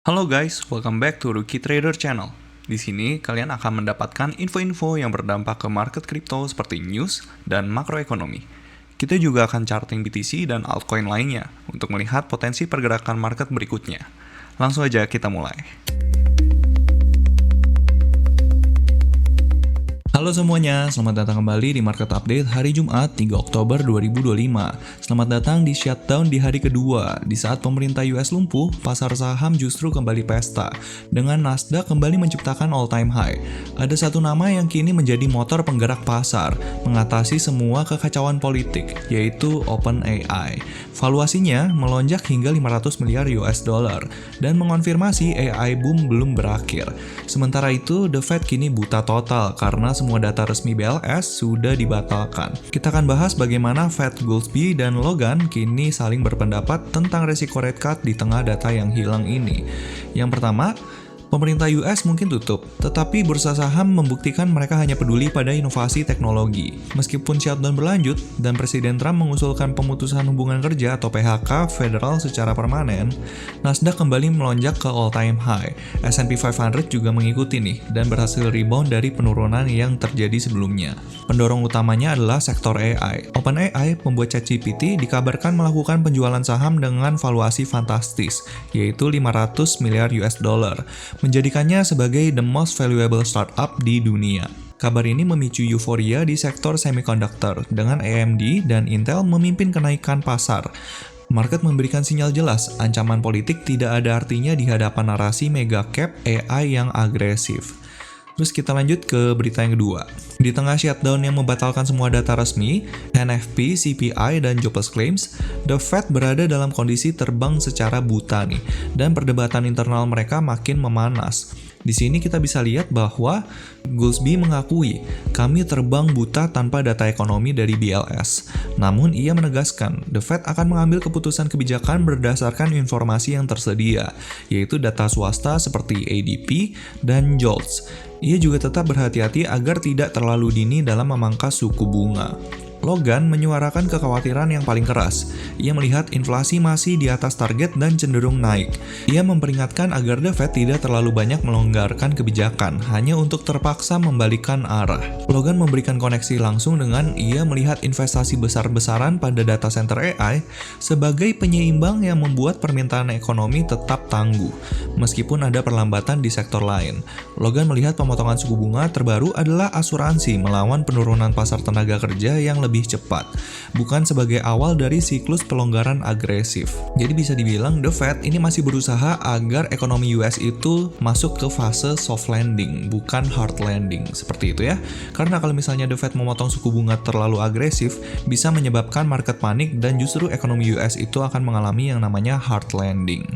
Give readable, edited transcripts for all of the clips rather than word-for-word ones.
Halo guys, welcome back to Rookie Trader Channel. Di sini kalian akan mendapatkan info-info yang berdampak ke market kripto seperti news dan makroekonomi. Kita juga akan charting BTC dan altcoin lainnya untuk melihat potensi pergerakan market berikutnya. Langsung aja kita mulai. Halo semuanya, selamat datang kembali di Market Update hari Jumat 3 Oktober 2025. Selamat datang di shutdown di hari kedua. Di saat pemerintah US lumpuh, pasar saham justru kembali pesta, dengan Nasdaq kembali menciptakan all-time high. Ada satu nama yang kini menjadi motor penggerak pasar, mengatasi semua kekacauan politik, yaitu OpenAI. Valuasinya melonjak hingga 500 miliar US dollar, dan mengonfirmasi AI boom belum berakhir. Sementara itu, The Fed kini buta total karena semua data resmi BLS sudah dibatalkan. Kita akan bahas bagaimana Fed Goolsbee dan Logan kini saling berpendapat tentang resiko rate cut di tengah data yang hilang ini. Yang pertama, pemerintah US mungkin tutup, tetapi bursa saham membuktikan mereka hanya peduli pada inovasi teknologi. Meskipun shutdown berlanjut dan Presiden Trump mengusulkan pemutusan hubungan kerja atau PHK federal secara permanen, Nasdaq kembali melonjak ke all-time high. S&P 500 juga mengikuti nih dan berhasil rebound dari penurunan yang terjadi sebelumnya. Pendorong utamanya adalah sektor AI. OpenAI, pembuat ChatGPT, dikabarkan melakukan penjualan saham dengan valuasi fantastis, yaitu 500 miliar US dollar. Menjadikannya sebagai the most valuable startup di dunia. Kabar ini memicu euforia di sektor semiconductor, dengan AMD dan Intel memimpin kenaikan pasar. Market memberikan sinyal jelas, ancaman politik tidak ada artinya di hadapan narasi mega cap AI yang agresif. Terus kita lanjut ke berita yang kedua. Di tengah shutdown yang membatalkan semua data resmi, NFP, CPI, dan jobless claims, The Fed berada dalam kondisi terbang secara buta nih, dan perdebatan internal mereka makin memanas. Di sini kita bisa lihat bahwa Goolsbee mengakui, kami terbang buta tanpa data ekonomi dari BLS. Namun ia menegaskan, The Fed akan mengambil keputusan kebijakan berdasarkan informasi yang tersedia, yaitu data swasta seperti ADP dan JOLTS. Ia juga tetap berhati-hati agar tidak terlalu dini dalam memangkas suku bunga. Logan menyuarakan kekhawatiran yang paling keras. Ia melihat inflasi masih di atas target dan cenderung naik. Ia memperingatkan agar The Fed tidak terlalu banyak melonggarkan kebijakan, hanya untuk terpaksa membalikkan arah. Logan memberikan koneksi langsung dengan ia melihat investasi besar-besaran pada data center AI sebagai penyeimbang yang membuat permintaan ekonomi tetap tangguh, meskipun ada perlambatan di sektor lain. Logan melihat pemotongan suku bunga terbaru adalah asuransi melawan penurunan pasar tenaga kerja yang lebih cepat, bukan sebagai awal dari siklus pelonggaran agresif. Jadi bisa dibilang The Fed ini masih berusaha agar ekonomi US itu masuk ke fase soft landing, bukan hard landing, seperti itu ya. Karena kalau misalnya The Fed memotong suku bunga terlalu agresif, bisa menyebabkan market panik dan justru ekonomi US itu akan mengalami yang namanya hard landing.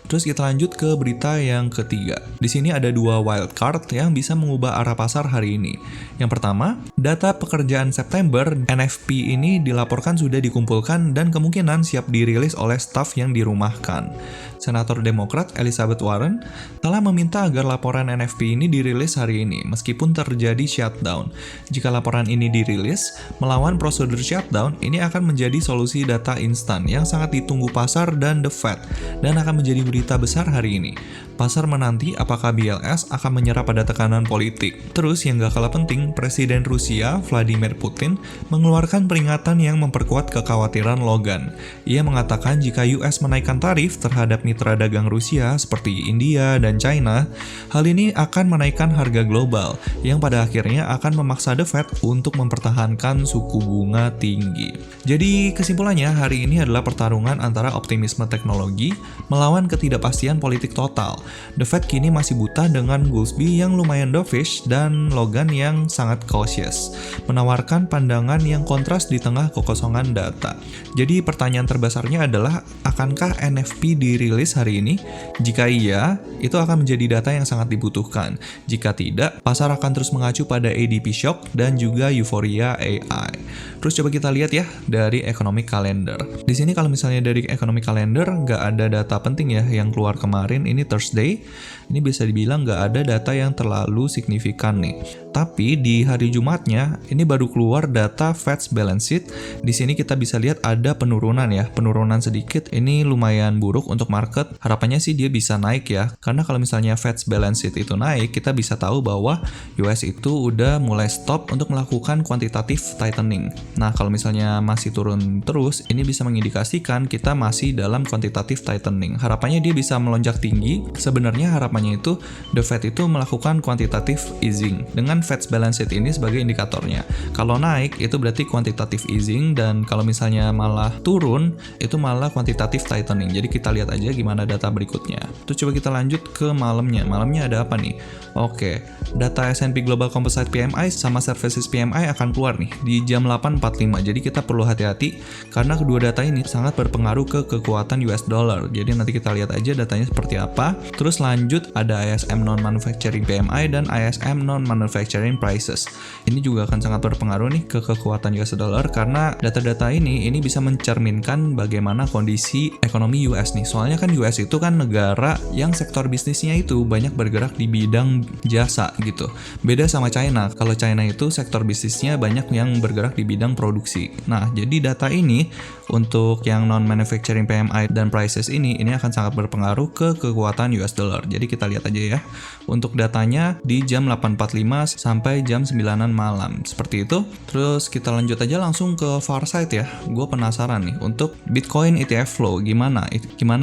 Terus kita lanjut ke berita yang ketiga. Di sini ada dua wild card yang bisa mengubah arah pasar hari ini. Yang pertama, data pekerjaan September NFP ini dilaporkan sudah dikumpulkan dan kemungkinan siap dirilis oleh staf yang dirumahkan. Senator Demokrat Elizabeth Warren telah meminta agar laporan NFP ini dirilis hari ini, meskipun terjadi shutdown. Jika laporan ini dirilis, melawan prosedur shutdown, ini akan menjadi solusi data instan yang sangat ditunggu pasar dan The Fed, dan akan menjadi berita besar hari ini. Pasar menanti apakah BLS akan menyerah pada tekanan politik. Terus yang gak kalah penting, Presiden Rusia Vladimir Putin mengeluarkan peringatan yang memperkuat kekhawatiran Logan. Ia mengatakan jika US menaikkan tarif terhadap mitra dagang Rusia seperti India dan China, hal ini akan menaikkan harga global, yang pada akhirnya akan memaksa The Fed untuk mempertahankan suku bunga tinggi. Jadi kesimpulannya hari ini adalah pertarungan antara optimisme teknologi melawan ketidakpastian politik total. The Fed kini masih buta dengan Goolsbee yang lumayan dovish dan Logan yang sangat cautious, menawarkan pandangan yang kontras di tengah kekosongan data. Jadi pertanyaan terbesarnya adalah, akankah NFP dirilis hari ini? Jika iya, itu akan menjadi data yang sangat dibutuhkan. Jika tidak, pasar akan terus mengacu pada ADP shock dan juga euforia AI. Terus coba kita lihat ya dari economic calendar. Di sini kalau misalnya dari economic calendar nggak ada data penting ya yang keluar kemarin, ini ini Thursday, ini bisa dibilang nggak ada data yang terlalu signifikan nih. Tapi di hari Jumatnya, ini baru keluar data Fed's balance sheet. Di sini kita bisa lihat ada penurunan ya, penurunan sedikit. Ini lumayan buruk untuk market. Harapannya sih dia bisa naik ya, karena kalau misalnya Fed's balance sheet itu naik, kita bisa tahu bahwa US itu udah mulai stop untuk melakukan quantitative tightening. Nah, kalau misalnya masih turun terus, ini bisa mengindikasikan kita masih dalam quantitative tightening. Harapannya dia bisa melonjak tinggi. Sebenarnya harapannya itu the Fed itu melakukan quantitative easing dengan Fed's balance sheet ini sebagai indikatornya. Kalau naik itu berarti quantitative easing, dan kalau misalnya malah turun itu malah quantitative tightening. Jadi kita lihat aja gimana data berikutnya. Terus coba kita lanjut ke malamnya. Malamnya ada apa nih? Oke, data S&P Global Composite PMI sama Services PMI akan keluar nih di jam 8.45. Jadi kita perlu hati-hati karena kedua data ini sangat berpengaruh ke kekuatan US dollar. Jadi nanti kita lihat aja datanya seperti apa. Terus lanjut ada ISM Non-Manufacturing PMI dan ISM Non-Manufacturing Prices. Ini juga akan sangat berpengaruh nih ke kekuatan US dollar karena data-data ini bisa mencerminkan bagaimana kondisi ekonomi US nih. Soalnya kan US itu kan negara yang sektor bisnisnya itu banyak bergerak di bidang jasa gitu. Beda sama China. Kalau China itu sektor bisnisnya banyak yang bergerak di bidang produksi. Nah, jadi data ini untuk yang non-manufacturing PMI dan prices ini akan sangat berpengaruh ke kekuatan US dollar. Jadi kita lihat aja ya. Untuk datanya di jam 8.45 sampai jam 9-an malam. Seperti itu. Terus kita lanjut aja langsung ke far side ya. Gue penasaran nih untuk Bitcoin ETF flow. Gimana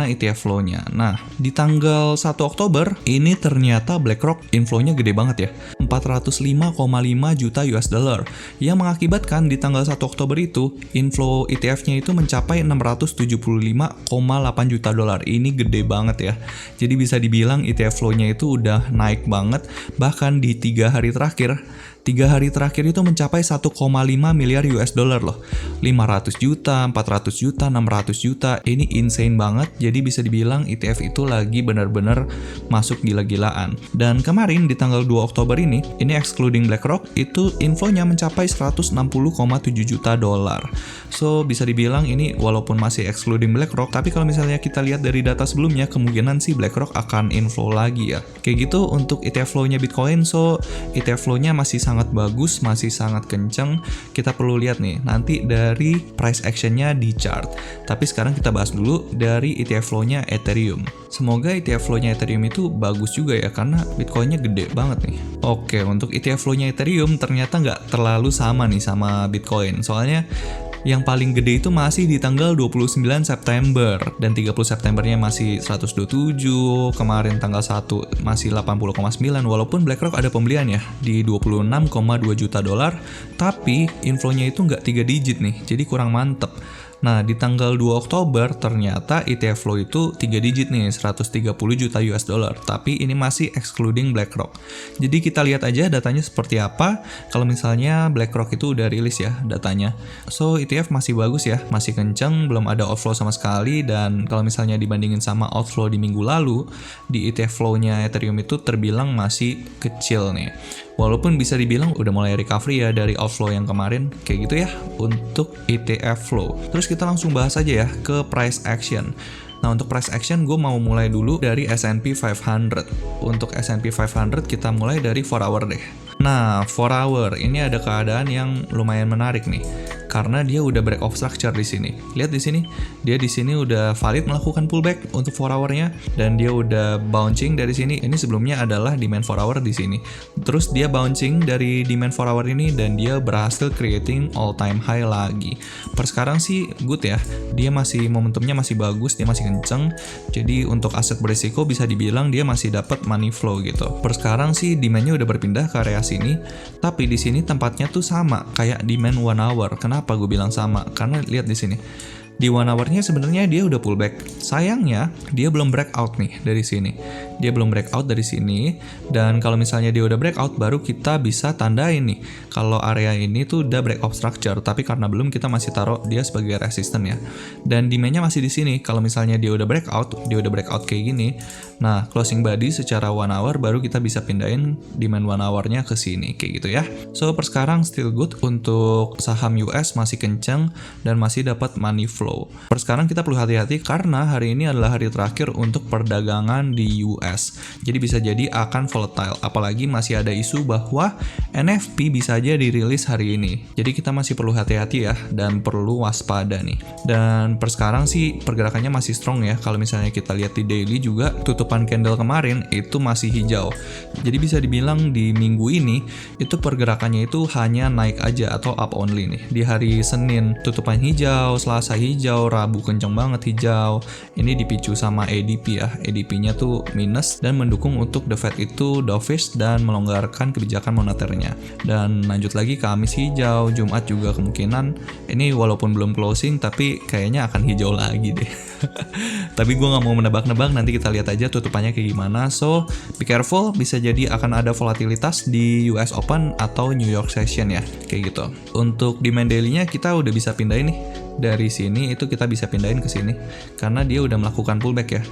ETF flow-nya? Nah, di tanggal 1 Oktober ini ternyata BlackRock inflow-nya gede banget ya. 405,5 juta US dollar. Yang mengakibatkan di tanggal 1 Oktober itu inflow ETF-nya itu mencapai 675,8 juta dolar. Ini gede banget ya. Jadi bisa dibilang ETF flow-nya itu udah naik banget. Bahkan di 3 hari terakhir itu mencapai 1,5 miliar US dollar loh. 500 juta, 400 juta, 600 juta. Ini insane banget. Jadi bisa dibilang ETF itu lagi benar-benar masuk gila-gilaan. Dan kemarin di tanggal 2 Oktober ini excluding BlackRock, itu inflow-nya mencapai 160,7 juta dolar. So, bisa dibilang ini walaupun masih excluding BlackRock, tapi kalau misalnya kita lihat dari data sebelumnya, kemungkinan sih BlackRock akan inflow lagi ya. Kayak gitu untuk ETF flow-nya Bitcoin. So, ETF flow-nya masih sangat bagus, masih sangat kenceng. Kita perlu lihat nih nanti dari price action-nya di chart. Tapi sekarang kita bahas dulu dari ETF flow-nya Ethereum. Semoga ETF flow-nya Ethereum itu bagus juga ya, karena Bitcoin-nya gede banget nih. Oke, untuk ETF flow-nya Ethereum ternyata nggak terlalu sama nih sama Bitcoin. Soalnya yang paling gede itu masih di tanggal 29 September dan 30 Septembernya masih 127, kemarin tanggal 1 masih 80,9, walaupun BlackRock ada pembelian ya di 26,2 juta dolar, tapi inflow-nya itu nggak 3 digit nih, jadi kurang mantep. Nah, di tanggal 2 Oktober ternyata ETF flow itu 3 digit nih, 130 juta US dollar. Tapi ini masih excluding BlackRock. Jadi kita lihat aja datanya seperti apa. Kalau misalnya BlackRock itu udah rilis ya datanya. So, ETF masih bagus ya, masih kenceng, belum ada outflow sama sekali. Dan kalau misalnya dibandingin sama outflow di minggu lalu, di ETF flow-nya Ethereum itu terbilang masih kecil nih. Walaupun bisa dibilang udah mulai recovery ya dari outflow yang kemarin. Kayak gitu ya untuk ETF flow. Terus kita langsung bahas aja ya ke price action. Nah, untuk price action gue mau mulai dulu dari S&P 500. Untuk S&P 500 kita mulai dari 4 hour deh. Nah, 4 hour ini ada keadaan yang lumayan menarik nih. Karena dia udah break off structure di sini. Lihat di sini, dia di sini udah valid melakukan pullback untuk 4 hour-nya dan dia udah bouncing dari sini. Ini sebelumnya adalah demand 4 hour di sini. Terus dia bouncing dari demand 4 hour ini dan dia berhasil creating all time high lagi. Per sekarang sih good ya. Dia masih momentumnya masih bagus, dia masih kenceng. Jadi untuk aset berisiko bisa dibilang dia masih dapat money flow gitu. Per sekarang sih demand-nya udah berpindah ke area sini, tapi di sini tempatnya tuh sama kayak demand 1 hour. Kenapa gue bilang sama? Karena lihat di sini. Di 1 hour-nya sebenarnya dia udah pullback. Sayangnya dia belum breakout nih dari sini. Dia belum breakout dari sini, dan kalau misalnya dia udah breakout baru kita bisa tandain nih kalau area ini tuh udah break off structure, tapi karena belum kita masih taruh dia sebagai resisten ya. Dan demand-nya masih di sini. Kalau misalnya dia udah breakout kayak gini. Nah, closing body secara 1 hour baru kita bisa pindahin demand 1 hour-nya ke sini kayak gitu ya. So per sekarang still good untuk saham US, masih kenceng dan masih dapat money flow flow. Sekarang kita perlu hati-hati karena hari ini adalah hari terakhir untuk perdagangan di US. Jadi bisa jadi akan volatile, apalagi masih ada isu bahwa NFP bisa aja dirilis hari ini. Jadi kita masih perlu hati-hati ya dan perlu waspada nih. Dan sekarang sih pergerakannya masih strong ya. Kalau misalnya kita lihat di daily juga tutupan candle kemarin itu masih hijau. Jadi bisa dibilang di minggu ini itu pergerakannya itu hanya naik aja atau up only nih. Di hari Senin tutupan hijau, Selasa hijau, Rabu kenceng banget hijau. Ini dipicu sama ADP ya. ADP-nya tuh minus dan mendukung untuk the Fed itu dovish dan melonggarkan kebijakan moneternya. Dan lanjut lagi Kamis hijau, Jumat juga kemungkinan ini walaupun belum closing tapi kayaknya akan hijau lagi deh. Tapi gue nggak mau menebak-nebak, nanti kita lihat aja tutupannya kayak gimana. So be careful, bisa jadi akan ada volatilitas di US Open atau New York Session ya, kayak gitu. Untuk demand daily-nya kita udah bisa pindahin nih dari sini, itu kita bisa pindahin ke sini karena dia udah melakukan pullback ya.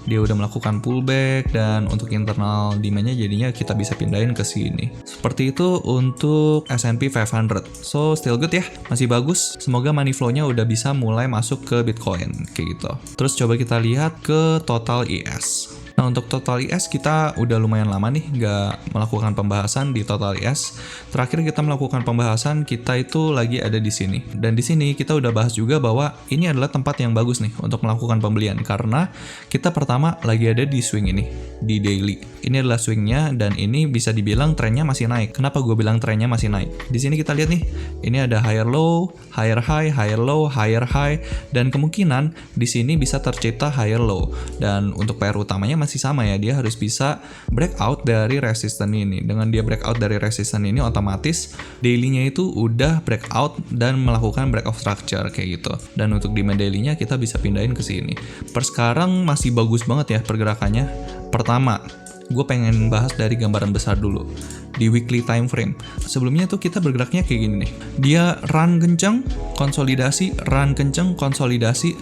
Dia udah melakukan pullback dan untuk internal demand-nya jadinya kita bisa pindahin ke sini. Seperti itu untuk S&P 500. So still good ya, masih bagus. Semoga money flow-nya udah bisa mulai masuk ke Bitcoin kayak gitu. Terus coba kita lihat ke total IS. Nah untuk total IS kita udah lumayan lama nih nggak melakukan pembahasan di total IS. Terakhir kita melakukan pembahasan kita itu lagi ada di sini. Dan di sini kita udah bahas juga bahwa ini adalah tempat yang bagus nih untuk melakukan pembelian karena kita pertama lagi ada di swing ini di daily. Ini adalah swingnya dan ini bisa dibilang trennya masih naik. Kenapa gue bilang trennya masih naik? Di sini kita lihat nih, ini ada higher low, higher high, higher low, higher high, dan kemungkinan di sini bisa tercipta higher low. Dan untuk PR utamanya masih sama ya, dia harus bisa breakout dari resistance ini. Dengan dia breakout dari resistance ini otomatis daily-nya itu udah breakout dan melakukan breakout structure kayak gitu. Dan untuk demand daily-nya kita bisa pindahin ke sini. Per sekarang masih bagus banget ya pergerakannya. Pertama, gue pengen bahas dari gambaran besar dulu di weekly time frame. Sebelumnya tuh kita bergeraknya kayak gini nih. Dia run kenceng, konsolidasi, run kenceng, konsolidasi,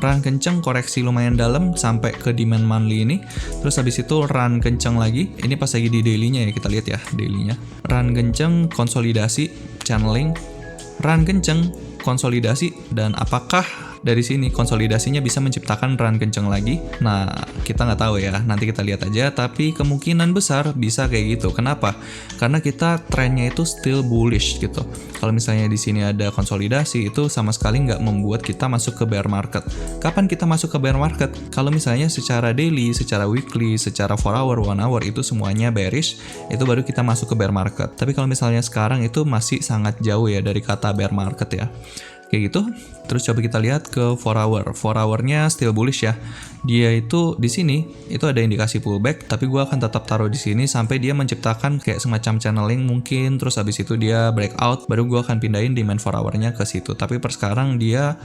run kenceng, koreksi lumayan dalam sampai ke demand monthly ini. Terus habis itu run kenceng lagi. Ini pas lagi di daily-nya ya, kita lihat ya daily-nya. Run kenceng, konsolidasi, channeling, run kenceng, konsolidasi, dan apakah dari sini konsolidasinya bisa menciptakan run kenceng lagi? Nah, kita nggak tahu ya, nanti kita lihat aja, tapi kemungkinan besar bisa kayak gitu. Kenapa? Karena kita trennya itu still bullish gitu. Kalau misalnya di sini ada konsolidasi, itu sama sekali nggak membuat kita masuk ke bear market. Kapan kita masuk ke bear market? Kalau misalnya secara daily, secara weekly, secara 4 hour, 1 hour itu semuanya bearish, itu baru kita masuk ke bear market. Tapi kalau misalnya sekarang itu masih sangat jauh ya dari kata bear market ya. Kayak gitu. Terus coba kita lihat ke 4 hour. 4 hour-nya still bullish ya. Dia itu di sini itu ada indikasi pullback, tapi gue akan tetap taruh di sini sampai dia menciptakan kayak semacam channeling mungkin, terus habis itu dia breakout, baru gue akan pindahin demand 4 hour-nya ke situ. Tapi per sekarang dia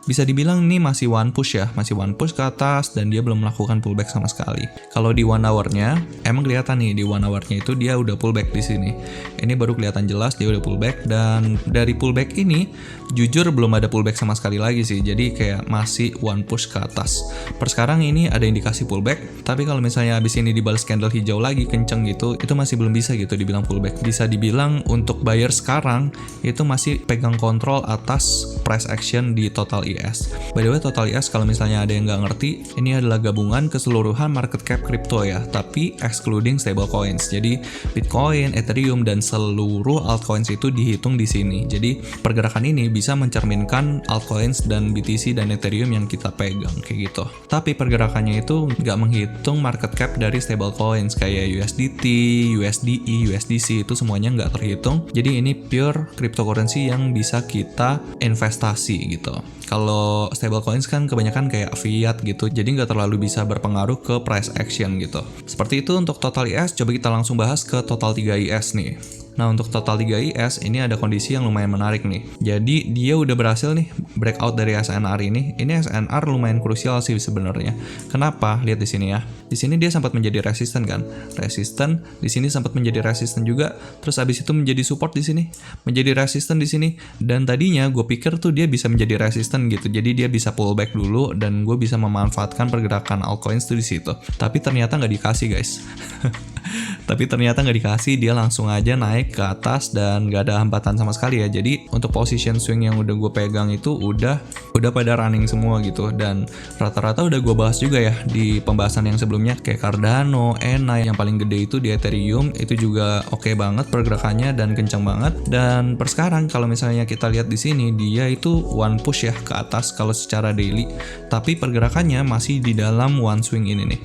bisa dibilang ini masih one push ya, masih one push ke atas dan dia belum melakukan pullback sama sekali. Kalau di 1 hour-nya emang kelihatan nih, di 1 hour-nya itu dia udah pullback di sini. Ini baru kelihatan jelas dia udah pullback, dan dari pullback ini jujur belum ada pullback sama sekali lagi sih. Jadi kayak masih one push ke atas. Per sekarang ini ada indikasi pullback, tapi kalau misalnya abis ini dibalas candle hijau lagi kenceng gitu, itu masih belum bisa gitu dibilang pullback. Bisa dibilang untuk buyer sekarang itu masih pegang kontrol atas price action di total IS. By the way, total IS kalau misalnya ada yang nggak ngerti, ini adalah gabungan keseluruhan market cap crypto ya, tapi excluding stable coins. Jadi Bitcoin, Ethereum, dan seluruh altcoins itu dihitung di sini. Jadi pergerakan ini bisa mencerminkan altcoins dan BTC dan Ethereum yang kita pegang kayak gitu. Tapi pergerakannya itu nggak menghitung market cap dari stable coins kayak USDT, USDE, USDC, itu semuanya nggak terhitung. Jadi ini pure cryptocurrency yang bisa kita investasi gitu. Kalau stable coins kan kebanyakan kayak fiat gitu, jadi nggak terlalu bisa berpengaruh ke price action gitu. Seperti itu untuk total IS. Coba kita langsung bahas ke total 3 IS nih. Nah untuk total 3 IS ini ada kondisi yang lumayan menarik nih. Jadi dia udah berhasil nih breakout dari SNR ini. Ini SNR lumayan krusial sih sebenarnya. Kenapa? Lihat di sini ya. Di sini dia sempat menjadi resisten kan? Resisten, di sini sempat menjadi resisten juga. Terus abis itu menjadi support di sini, menjadi resisten di sini. Dan tadinya gue pikir tuh dia bisa menjadi resisten gitu. Jadi dia bisa pullback dulu dan gue bisa memanfaatkan pergerakan altcoins tuh di situ. Tapi ternyata nggak dikasih guys. Tapi ternyata nggak dikasih, dia langsung aja naik ke atas dan gak ada hambatan sama sekali ya. Jadi untuk position swing yang udah gue pegang itu udah pada running semua gitu, dan rata-rata udah gue bahas juga ya di pembahasan yang sebelumnya, kayak Cardano, ENA yang paling gede itu di Ethereum itu juga oke banget pergerakannya dan kencang banget. Dan per sekarang kalau misalnya kita lihat di sini dia itu one push ya ke atas kalau secara daily, tapi pergerakannya masih di dalam one swing ini nih.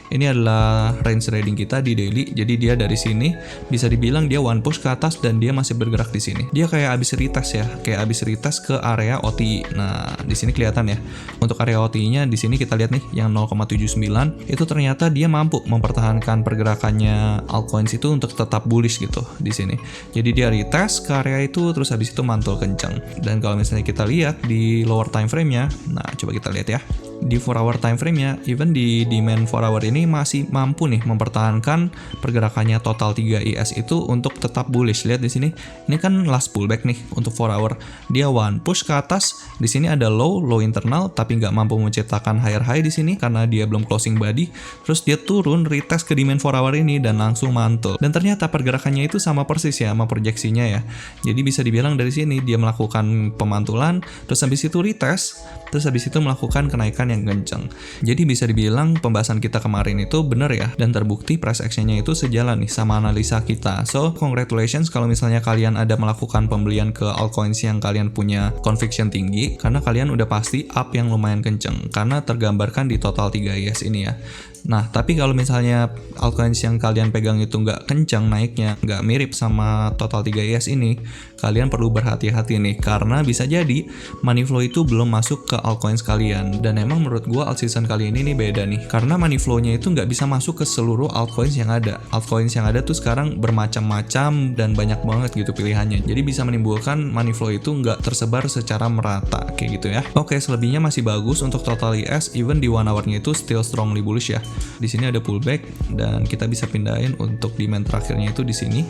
Ini adalah range trading kita di daily. Jadi dia dari sini bisa dibilang dia one push ke atas dan dia masih bergerak di sini. Dia kayak abis retest ya, kayak abis retest ke area OTI. Nah, di sini kelihatan ya. Untuk area OTI-nya di sini kita lihat nih yang 0,79 itu ternyata dia mampu mempertahankan pergerakannya altcoins itu untuk tetap bullish gitu di sini. Jadi dia retest ke area itu terus habis itu mantul kencang. Dan kalau misalnya kita lihat di lower time frame-nya, nah coba kita lihat ya. Di 4 hour time frame-nya, even di demand 4 hour ini masih mampu nih mempertahankan pergerakannya total 3 IS itu untuk tetap bullish. Lihat di sini, ini kan last pullback nih untuk 4 hour. Dia one push ke atas. Di sini ada low internal tapi nggak mampu menciptakan higher high di sini karena dia belum closing body. Terus dia turun retest ke demand 4 hour ini dan langsung mantul. Dan ternyata pergerakannya itu sama persis ya sama proyeksinya ya. Jadi bisa dibilang dari sini dia melakukan pemantulan, terus habis itu retest, terus habis itu melakukan kenaikan yang kencang. Jadi bisa dibilang pembahasan kita kemarin itu benar ya, dan terbukti price action-nya itu sejalan nih sama analisa kita. So, congratulations kalau misalnya kalian ada melakukan pembelian ke altcoins yang kalian punya conviction tinggi, karena kalian udah pasti up yang lumayan kencang, karena tergambarkan di total 3 IS ini ya. Nah, tapi kalau misalnya altcoins yang kalian pegang itu nggak kencang naiknya, nggak mirip sama total 3 IS ini, kalian perlu berhati-hati nih, karena bisa jadi money flow itu belum masuk ke altcoins kalian. Dan emang menurut gua alt season kali ini nih beda nih, karena money flow-nya itu nggak bisa masuk ke seluruh altcoins yang ada. Altcoins yang ada tuh sekarang bermacam-macam dan banyak banget gitu pilihannya. Jadi bisa menimbulkan money flow itu nggak tersebar secara merata kayak gitu ya. Oke, selebihnya masih bagus untuk total IS, even di 1 hour-nya itu still strongly bullish ya. Di sini ada pullback dan kita bisa pindahin untuk demand terakhirnya itu di sini,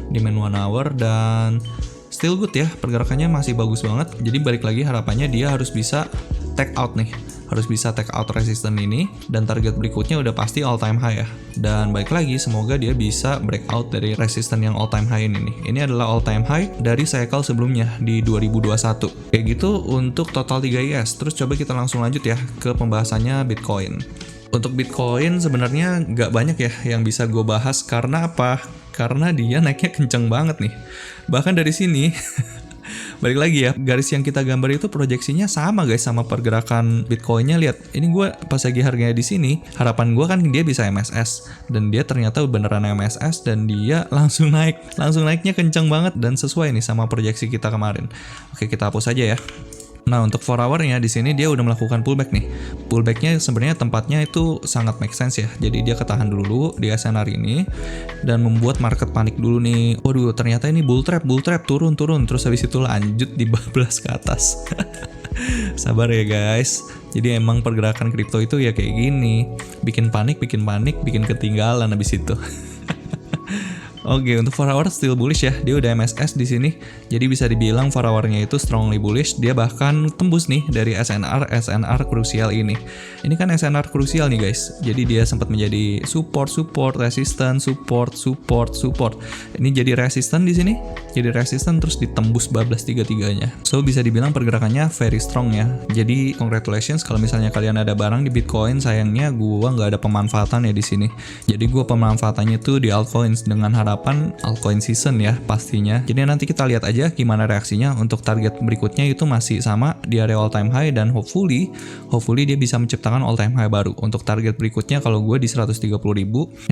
demand 1 hour, dan still good ya, pergerakannya masih bagus banget. Jadi balik lagi harapannya dia harus bisa take out nih, harus bisa take out resistance ini, dan target berikutnya udah pasti all time high ya. Dan balik lagi semoga dia bisa breakout dari resistance yang all time high ini nih. Ini adalah all time high dari cycle sebelumnya di 2021. Kayak gitu untuk total 3 IS. Terus coba kita langsung lanjut ya ke pembahasannya Bitcoin. Untuk Bitcoin sebenarnya nggak banyak ya yang bisa gue bahas, karena apa? Karena dia naiknya kenceng banget nih. Bahkan dari sini, balik lagi ya, garis yang kita gambar itu proyeksinya sama guys sama pergerakan Bitcoinnya. Lihat, ini gue pas lagi harganya di sini, harapan gue kan dia bisa MSS, dan dia ternyata beneran MSS dan dia langsung naik. Langsung naiknya kenceng banget dan sesuai nih sama proyeksi kita kemarin. Oke, kita hapus aja ya. Nah, untuk 4 hour-nya di sini dia udah melakukan pullback nih. Pullback-nya sebenarnya tempatnya itu sangat make sense ya. Jadi dia ketahan dulu di SNR ini dan membuat market panik dulu nih. Waduh, ternyata ini bull trap, turun terus habis itu lanjut dibablas ke atas. Sabar ya guys. Jadi emang pergerakan kripto itu ya kayak gini. Bikin panik, bikin ketinggalan habis itu. Oke, untuk 4 hour still bullish ya. Dia udah MSS di sini. Jadi bisa dibilang 4 hour-nya itu strongly bullish. Dia bahkan tembus nih dari SNR krusial ini. Ini kan SNR krusial nih guys. Jadi dia sempat menjadi support, resistance, support. Ini jadi resistance di sini. Jadi resistance terus ditembus bablas tiga-tiganya. So bisa dibilang pergerakannya very strong ya. Jadi congratulations kalau misalnya kalian ada barang di Bitcoin. Sayangnya gua nggak ada pemanfaatan ya di sini. Jadi gua pemanfaatannya tuh di altcoins dengan harapan altcoin season ya pastinya. Jadi nanti kita lihat aja gimana reaksinya. Untuk target berikutnya itu masih sama di area all time high, dan hopefully dia bisa menciptakan all time high baru. Untuk target berikutnya kalau gue di 130.000,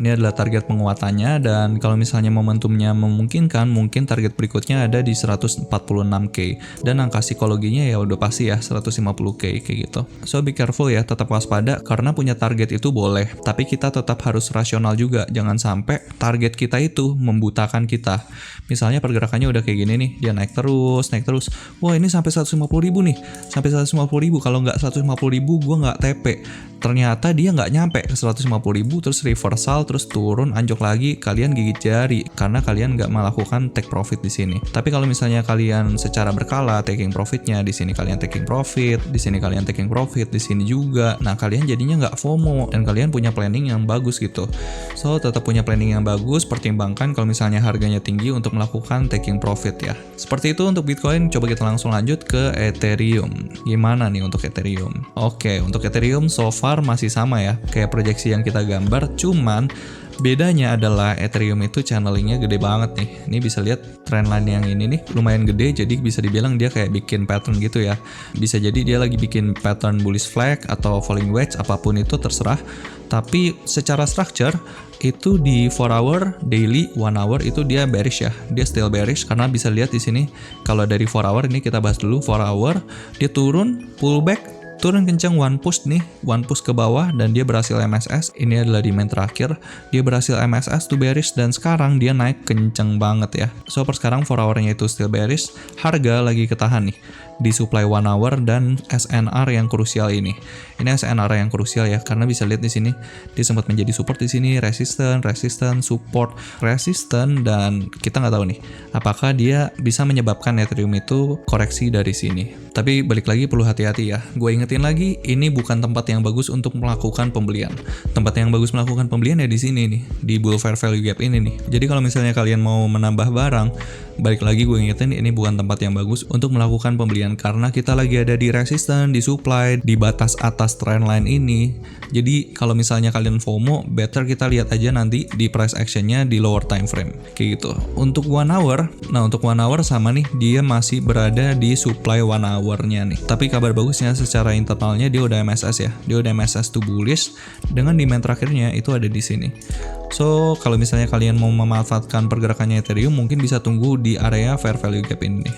ini adalah target penguatannya, dan kalau misalnya momentumnya memungkinkan, mungkin target berikutnya ada di 146k, dan angka psikologinya ya udah pasti ya 150k kayak gitu. So be careful ya, tetap waspada, karena punya target itu boleh, tapi kita tetap harus rasional juga. Jangan sampai target kita itu membutakan kita. Misalnya pergerakannya udah kayak gini nih, dia naik terus. Wah, ini sampai 150.000 nih. Sampai 150.000, kalau nggak 150.000 gue nggak TP. ternyata dia nggak nyampe ke 150.000, terus reversal, terus turun, anjok lagi, kalian gigit jari karena kalian nggak melakukan take profit di sini. Tapi kalau misalnya kalian secara berkala taking profitnya, di sini kalian taking profit, di sini kalian taking profit, di sini juga, nah kalian jadinya nggak FOMO dan kalian punya planning yang bagus gitu. So tetap punya planning yang bagus, pertimbangkan kalau misalnya harganya tinggi untuk melakukan taking profit ya. Seperti itu untuk Bitcoin. Coba kita langsung lanjut ke Ethereum. Gimana nih untuk Ethereum? Oke, untuk Ethereum so far masih sama ya, kayak proyeksi yang kita gambar, cuman bedanya adalah Ethereum itu channelingnya gede banget nih. Ini bisa lihat trendline yang ini nih lumayan gede, jadi bisa dibilang dia kayak bikin pattern gitu ya. Bisa jadi dia lagi bikin pattern bullish flag atau falling wedge, apapun itu terserah. Tapi secara structure itu di 4 hour, daily, 1 hour itu dia bearish ya. Dia still bearish karena bisa lihat di sini kalau dari 4 hour ini kita bahas dulu 4 hour, dia turun, pullback, turun kencang, one push nih, one push ke bawah dan dia berhasil MSS. Ini adalah demand terakhir, dia berhasil MSS to bearish dan sekarang dia naik kenceng banget ya. So per sekarang 4 hour-nya itu still bearish, harga lagi ketahan nih di supply 1 hour dan SNR yang krusial ini. Ini SNR yang krusial ya karena bisa lihat di sini dia sempat menjadi support di sini, resisten, support, resisten, dan kita nggak tahu nih apakah dia bisa menyebabkan Ethereum itu koreksi dari sini. Tapi balik lagi perlu hati-hati ya. Gue ingetin lagi, ini bukan tempat yang bagus untuk melakukan pembelian. Tempat yang bagus melakukan pembelian ya di sini nih, di bull fair value gap ini nih. Jadi kalau misalnya kalian mau menambah barang, balik lagi gue ingetin ini bukan tempat yang bagus untuk melakukan pembelian karena kita lagi ada di resisten, di supply, di batas atas trendline ini. Jadi kalau misalnya kalian FOMO, better kita lihat aja nanti di price actionnya di lower time frame kayak gitu. Untuk 1 hour, nah untuk 1 hour sama nih, dia masih berada di supply 1 hour-nya nih. Tapi kabar bagusnya secara internalnya dia udah MSS ya, dia udah MSS to bullish dengan demand terakhirnya itu ada di sini. So kalau misalnya kalian mau memanfaatkan pergerakannya Ethereum, mungkin bisa tunggu di area fair value gap ini nih.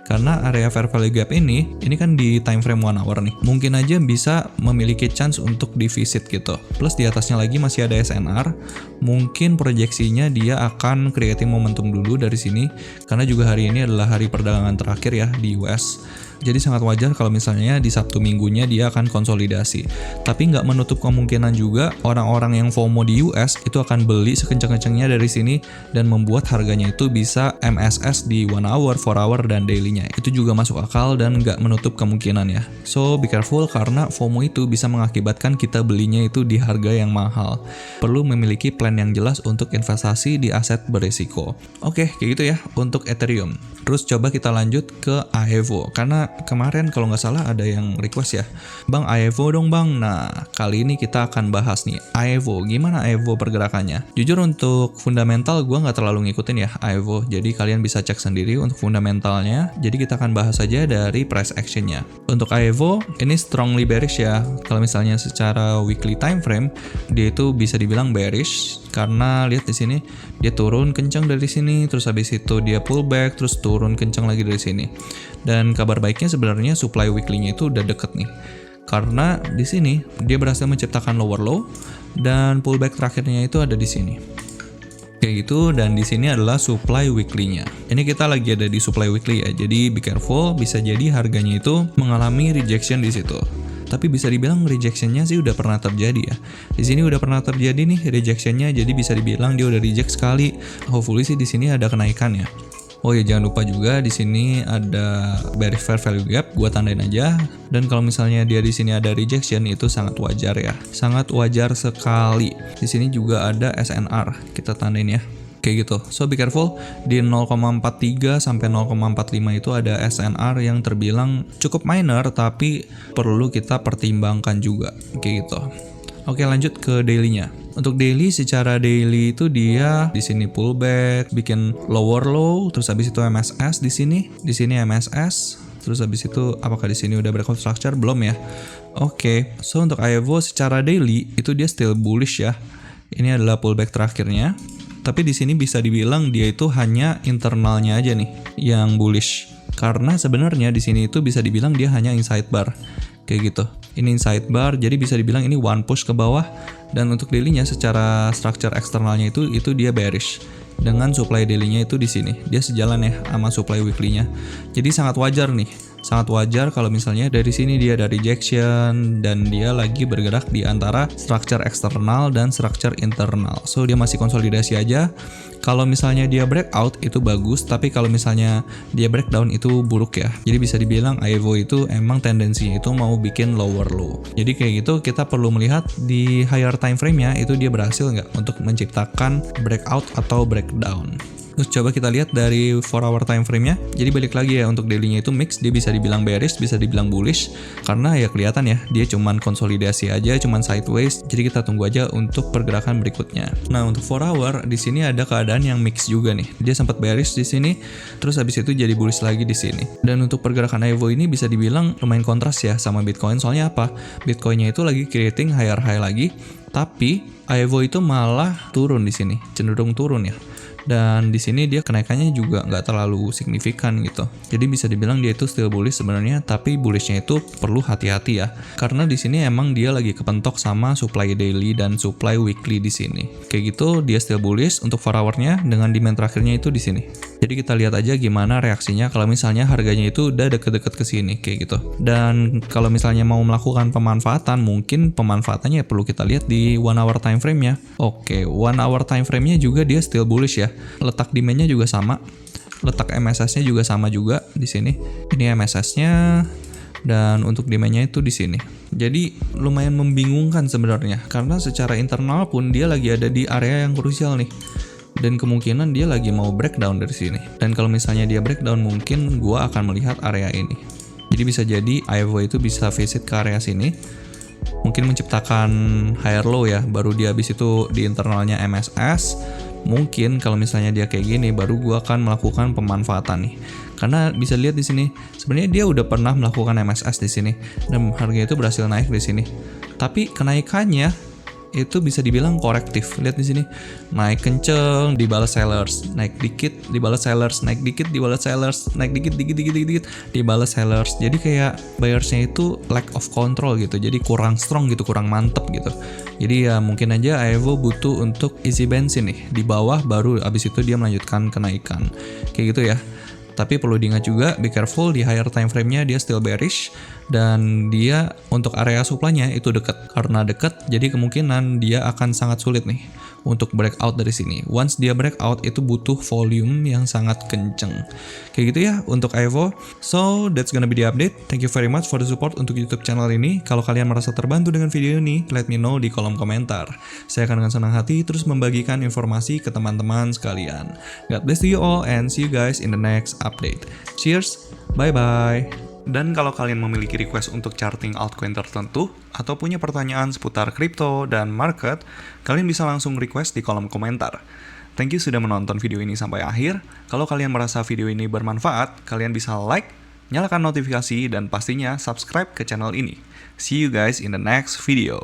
Karena area fair value gap ini kan di time frame 1 hour nih. Mungkin aja bisa memiliki chance untuk divisit gitu. Plus di atasnya lagi masih ada SNR. Mungkin proyeksinya dia akan creating momentum dulu dari sini. Karena juga hari ini adalah hari perdagangan terakhir ya di US. Jadi sangat wajar kalau misalnya di Sabtu minggunya dia akan konsolidasi. Tapi nggak menutup kemungkinan juga orang-orang yang FOMO di US itu akan beli sekencang-kencangnya dari sini dan membuat harganya itu bisa MSS di 1 hour, 4 hour, dan daily-nya. Itu juga masuk akal dan nggak menutup kemungkinan ya. So be careful karena FOMO itu bisa mengakibatkan kita belinya itu di harga yang mahal. Perlu memiliki plan yang jelas untuk investasi di aset berisiko. Oke, kayak gitu ya untuk Ethereum. Terus coba kita lanjut ke Aevo karena kemarin kalau nggak salah ada yang request ya, Bang Aevo dong Bang. Nah kali ini kita akan bahas nih Aevo, gimana Aevo pergerakannya. Jujur untuk fundamental gue nggak terlalu ngikutin ya Aevo, jadi kalian bisa cek sendiri untuk fundamentalnya. Jadi kita akan bahas saja dari price actionnya. Untuk Aevo ini strongly bearish ya. Kalau misalnya secara weekly time frame dia itu bisa dibilang bearish karena lihat di sini dia turun kencang dari sini, terus habis itu dia pullback, terus turun kencang lagi dari sini. Dan kabar baiknya sebenarnya supply weekly-nya itu udah deket nih. Karena di sini dia berhasil menciptakan lower low dan pullback terakhirnya itu ada di sini. Kayak gitu, dan di sini adalah supply weekly-nya. Ini kita lagi ada di supply weekly ya. Jadi be careful, bisa jadi harganya itu mengalami rejection di situ. Tapi bisa dibilang rejectionnya sih udah pernah terjadi ya. Di sini udah pernah terjadi nih rejectionnya, jadi bisa dibilang dia udah reject sekali. Hopefully sih di sini ada kenaikan ya. Oh ya, jangan lupa juga di sini ada bearish fair value gap, gua tandain aja. Dan kalau misalnya dia di sini ada rejection itu sangat wajar ya. Sangat wajar sekali. Di sini juga ada SNR, kita tandain ya. Kayak gitu. So be careful, di 0,43 sampai 0,45 itu ada SNR yang terbilang cukup minor tapi perlu kita pertimbangkan juga. Kayak gitu. Oke, lanjut ke daily-nya. Untuk daily, secara daily itu dia di sini pullback, bikin lower low, terus habis itu MSS di sini MSS, terus habis itu apakah di sini udah breakout structure? Belum ya. Oke, so untuk Aevo secara daily itu dia still bullish ya. Ini adalah pullback terakhirnya. Tapi di sini bisa dibilang dia itu hanya internalnya aja nih yang bullish. Karena sebenarnya di sini itu bisa dibilang dia hanya inside bar. Kayak gitu. Ini inside bar, jadi bisa dibilang ini one push ke bawah. Dan untuk daily-nya secara structure eksternalnya itu dia bearish. Dengan supply daily-nya itu di sini. Dia sejalan ya sama supply weekly-nya. Jadi sangat wajar nih Sangat wajar kalau misalnya dari sini dia ada rejection dan dia lagi bergerak di antara structure eksternal dan structure internal. So dia masih konsolidasi aja. Kalau misalnya dia breakout itu bagus, tapi kalau misalnya dia breakdown itu buruk ya. Jadi bisa dibilang Aevo itu emang tendensinya itu mau bikin lower low. Jadi kayak gitu kita perlu melihat di higher time frame-nya itu dia berhasil nggak untuk menciptakan breakout atau breakdown. Terus coba kita lihat dari 4 hour time frame-nya. Jadi balik lagi ya, untuk daily-nya itu mix, dia bisa dibilang bearish, bisa dibilang bullish, karena ya kelihatan ya, dia cuman konsolidasi aja, cuman sideways. Jadi kita tunggu aja untuk pergerakan berikutnya. Nah, untuk 4 hour di sini ada keadaan yang mix juga nih. Dia sempat bearish di sini, terus habis itu jadi bullish lagi di sini. Dan untuk pergerakan Aevo ini bisa dibilang lumayan kontras ya sama Bitcoin. Soalnya apa? Bitcoin-nya itu lagi creating higher high lagi, tapi Aevo itu malah turun di sini, cenderung turun ya. Dan di sini dia kenaikannya juga nggak terlalu signifikan gitu. Jadi bisa dibilang dia itu still bullish sebenarnya, tapi bullishnya itu perlu hati-hati ya. Karena di sini emang dia lagi kepentok sama supply daily dan supply weekly di sini. Kayak gitu dia still bullish untuk 4 hour-nya dengan demand terakhirnya itu di sini. Jadi kita lihat aja gimana reaksinya kalau misalnya harganya itu udah deket-deket ke sini kayak gitu. Dan kalau misalnya mau melakukan pemanfaatan, mungkin pemanfaatannya perlu kita lihat di 1 hour time frame-nya. Oke, 1 hour time frame-nya juga dia still bullish ya. Letak demand-nya juga sama. Letak MSS-nya juga sama juga di sini. Ini MSS-nya dan untuk demand-nya itu di sini. Jadi lumayan membingungkan sebenarnya karena secara internal pun dia lagi ada di area yang krusial nih. Dan kemungkinan dia lagi mau breakdown dari sini. Dan kalau misalnya dia breakdown, mungkin gua akan melihat area ini. Jadi bisa jadi Aevo itu bisa visit ke area sini, mungkin menciptakan higher low ya, baru dia habis itu di internalnya MSS. Mungkin kalau misalnya dia kayak gini, baru gua akan melakukan pemanfaatan nih. Karena bisa lihat di sini, sebenarnya dia udah pernah melakukan MSS di sini dan harganya itu berhasil naik di sini. Tapi kenaikannya itu bisa dibilang korektif. Lihat di sini, naik kenceng, dibalas sellers, naik dikit, dibalas sellers, naik dikit, dibalas sellers, naik dikit, dikit, dibalas sellers. Jadi kayak buyersnya itu lack of control gitu. Jadi kurang strong gitu, kurang mantep gitu. Jadi ya mungkin aja Aevo butuh untuk isi bensin nih di bawah, baru abis itu dia melanjutkan kenaikan. Kayak gitu ya. Tapi perlu diingat juga, be careful di higher time frame-nya dia still bearish dan dia untuk area supply-nya itu dekat. Karena dekat, jadi kemungkinan dia akan sangat sulit nih untuk breakout dari sini. Once dia breakout itu butuh volume yang sangat kenceng. Kayak gitu ya untuk Aevo. So, that's gonna be the update. Thank you very much for the support untuk YouTube channel ini. Kalau kalian merasa terbantu dengan video ini, let me know di kolom komentar. Saya akan dengan senang hati terus membagikan informasi ke teman-teman sekalian. God bless you all and see you guys in the next update. Cheers, bye-bye. Dan kalau kalian memiliki request untuk charting altcoin tertentu atau punya pertanyaan seputar kripto dan market, kalian bisa langsung request di kolom komentar. Thank you sudah menonton video ini sampai akhir. Kalau kalian merasa video ini bermanfaat, kalian bisa like, nyalakan notifikasi, dan pastinya subscribe ke channel ini. See you guys in the next video.